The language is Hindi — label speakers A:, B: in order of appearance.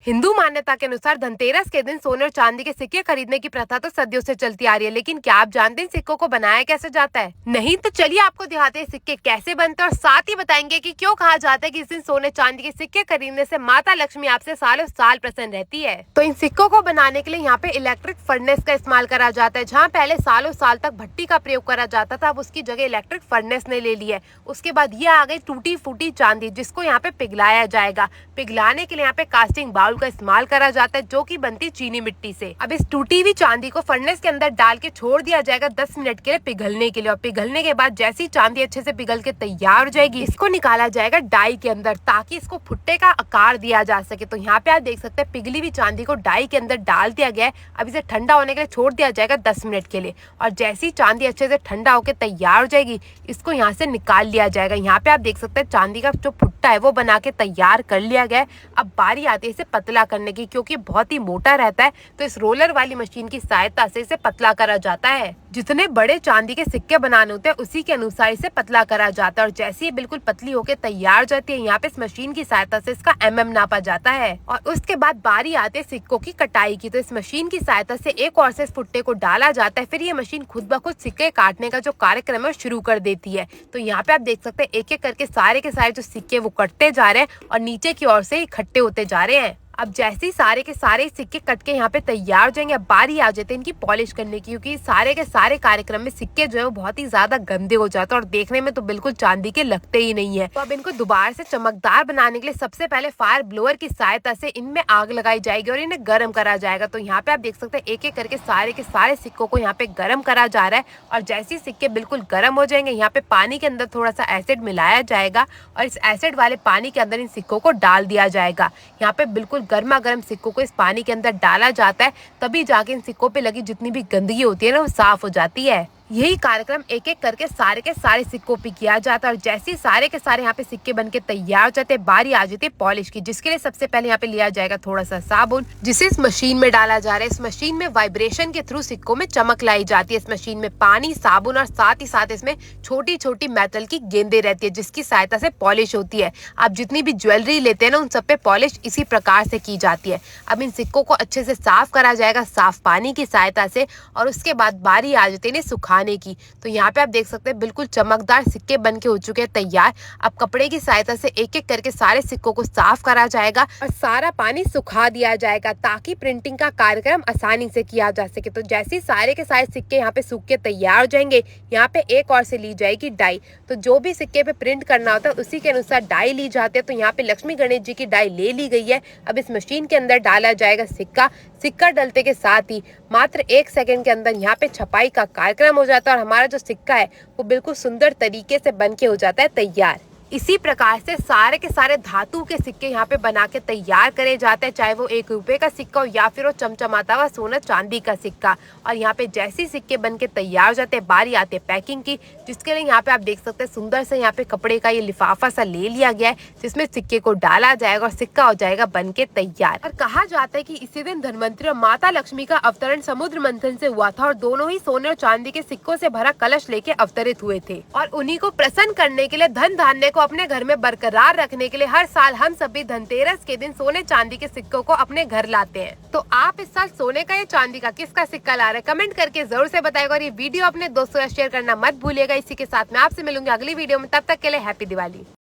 A: हिंदू मान्यता के अनुसार धनतेरस के दिन सोने और चांदी के सिक्के खरीदने की प्रथा तो सदियों से चलती आ रही है, लेकिन क्या आप जानते हैं सिक्कों को बनाया कैसे जाता है? नहीं तो चलिए आपको दिखाते हैं सिक्के कैसे बनते हैं और साथ ही बताएंगे कि क्यों कहा जाता है कि इस दिन सोने चांदी के सिक्के खरीदने से माता लक्ष्मी आपसे सालों साल प्रसन्न रहती है। तो इन सिक्कों को बनाने के लिए यहाँ पे इलेक्ट्रिक फर्नेस का इस्तेमाल करा जाता है। जहाँ पहले सालों साल तक भट्टी का प्रयोग करा जाता था, अब उसकी जगह इलेक्ट्रिक फर्नेस ने ले ली है। उसके बाद ये आ गई टूटी फूटी चांदी, जिसको यहाँ पे पिघलाया जाएगा। पिघलाने के लिए यहाँ पे कास्टिंग बाउल का इस्तेमाल करा जाता है, जो कि बनती चीनी मिट्टी से। अब इस टूटी हुई चांदी को फर्नेस के अंदर डाल के छोड़ दिया जाएगा 10 मिनट के लिए पिघलने के लिए। और पिघलने के बाद जैसी चांदी अच्छे से पिघल के तैयार हो जाएगी, इसको निकाला जाएगा डाई के अंदर, ताकि इसको भुट्टे का आकार दिया जा सके। तो यहाँ पे आप देख सकते हैं पिघली हुई चांदी को डाई के अंदर डाल दिया गया है। अब इसे ठंडा होने के लिए छोड़ दिया जाएगा 10 मिनट के लिए। और जैसी चांदी अच्छे से ठंडा होकर तैयार हो जाएगी, इसको यहाँ से निकाल लिया जाएगा। यहाँ पे आप देख सकते हैं चांदी का जो भुट्टा है वो बना के तैयार कर लिया गया है। अब बारी आती है इसे पतला करने की, क्योंकि बहुत ही मोटा रहता है, तो इस रोलर वाली मशीन की सहायता से इसे पतला करा जाता है। जितने बड़े चांदी के सिक्के बनाने होते हैं उसी के अनुसार इसे पतला करा जाता है। और जैसे ही बिल्कुल पतली होकर तैयार हो जाती है, यहाँ पे इस मशीन की सहायता से इसका नापा जाता है। और उसके बाद बारी आती है सिक्कों की कटाई की। तो इस मशीन की सहायता से एक और से इस फुट्टे को डाला जाता है। फिर ये मशीन खुद ब खुद सिक्के काटने का जो कार्यक्रम है शुरू कर देती है। तो यहाँ पे आप देख सकते हैं एक एक करके सारे के सारे जो सिक्के वो कटते जा रहे हैं और नीचे की ओर से इकट्ठे होते जा रहे हैं। अब जैसे ही सारे के सारे सिक्के कट के यहाँ पे तैयार हो जाएंगे, अब बारी आ जाती है इनकी पॉलिश करने की, क्योंकि सारे के सारे कार्यक्रम में सिक्के जो है वो बहुत ही ज्यादा गंदे हो जाते हैं और देखने में तो बिल्कुल चांदी के लगते ही नहीं है। तो अब इनको दोबारा से चमकदार बनाने के लिए सबसे पहले फायर ब्लोअर की सहायता से इनमें आग लगाई जाएगी और इन्हें गर्म करा जाएगा। तो यहाँ पे आप देख सकते हैं एक एक करके सारे के सारे सिक्कों को यहाँ पे गर्म करा जा रहा है। और जैसे ही सिक्के बिल्कुल गर्म हो जाएंगे, यहाँ पे पानी के अंदर थोड़ा सा एसिड मिलाया जाएगा और इस एसिड वाले पानी के अंदर इन सिक्कों को डाल दिया जाएगा। यहाँ पे बिल्कुल गर्मा गर्म सिक्कों को इस पानी के अंदर डाला जाता है, तभी जाके इन सिक्कों पे लगी जितनी भी गंदगी होती है ना वो साफ हो जाती है। यही कार्यक्रम एक एक करके सारे के सारे सिक्कों पे किया जाता है। और जैसे ही सारे के सारे यहाँ पे सिक्के बनके तैयार हो जाते हैं, बारी आ जाती है पॉलिश की, जिसके लिए सबसे पहले यहाँ पे लिया जाएगा थोड़ा सा साबुन, जिसे इस मशीन में डाला जा रहा है। इस मशीन में वाइब्रेशन के थ्रू सिक्कों में चमक लाई जाती है। इस मशीन में पानी, साबुन और साथ ही साथ इसमें छोटी छोटी मेटल की गेंदें रहती है, जिसकी सहायता से पॉलिश होती है। आप जितनी भी ज्वेलरी लेते हैं ना, उन सब पे पॉलिश इसी प्रकार से की जाती है। अब इन सिक्कों को अच्छे से साफ करा जाएगा साफ पानी की सहायता से, और उसके बाद बारी आ जाती है सुखाने की। तो यहाँ पे आप देख सकते हैं बिल्कुल चमकदार सिक्के बनके हो चुके हैं तैयार। अब कपड़े की सहायता से एक एक करके सारे सिक्कों को साफ करा जाएगा और सारा पानी सुखा दिया जाएगा, ताकि प्रिंटिंग का कार्यक्रम आसानी से किया जा सके। तो जैसे ही सारे के सारे सिक्के यहाँ पे सूख के तैयार हो जाएंगे, यहाँ पे एक और से ली जाएगी डाई। तो जो भी सिक्के पे प्रिंट करना होता है उसी के अनुसार डाई ली जाती है। तो यहाँ पे लक्ष्मी गणेश जी की डाई ले ली गई है। अब इस मशीन के अंदर डाला जाएगा सिक्का। सिक्का डलते के साथ ही मात्र 1 सेकंड के अंदर यहाँ पे छपाई का कार्यक्रम हो जाता है और हमारा जो सिक्का है वो बिल्कुल सुंदर तरीके से बन के हो जाता है तैयार। इसी प्रकार से सारे के सारे धातु के सिक्के यहाँ पे बना के तैयार करे जाते हैं, चाहे वो 1 रुपए का सिक्का हो या फिर वो चमचमाता हुआ सोना चांदी का सिक्का। और यहाँ पे जैसे सिक्के बन के तैयार हो जाते हैं, बारी आती है पैकिंग की, जिसके लिए यहाँ पे आप देख सकते हैं सुंदर से यहाँ पे कपड़े का ये लिफाफा सा ले लिया गया है, जिसमें सिक्के को डाला जाएगा और सिक्का हो जाएगा बन के तैयार। और कहा जाता है कि इसी दिन धनवंतरी और माता लक्ष्मी का अवतरण समुद्र मंथन से हुआ था और दोनों ही सोने और चांदी के सिक्कों से भरा कलश लेके अवतरित हुए थे। और उन्हीं को प्रसन्न करने के लिए, धन धान्य को अपने घर में बरकरार रखने के लिए हर साल हम सभी धनतेरस के दिन सोने चांदी के सिक्कों को अपने घर लाते हैं। तो आप इस साल सोने का या चांदी का किसका सिक्का ला रहे हैं, कमेंट करके जरूर से बताइएगा। और ये वीडियो अपने दोस्तों से शेयर करना मत भूलिएगा। इसी के साथ मैं आपसे मिलूंगी अगली वीडियो में, तब तक के लिए हैप्पी दिवाली।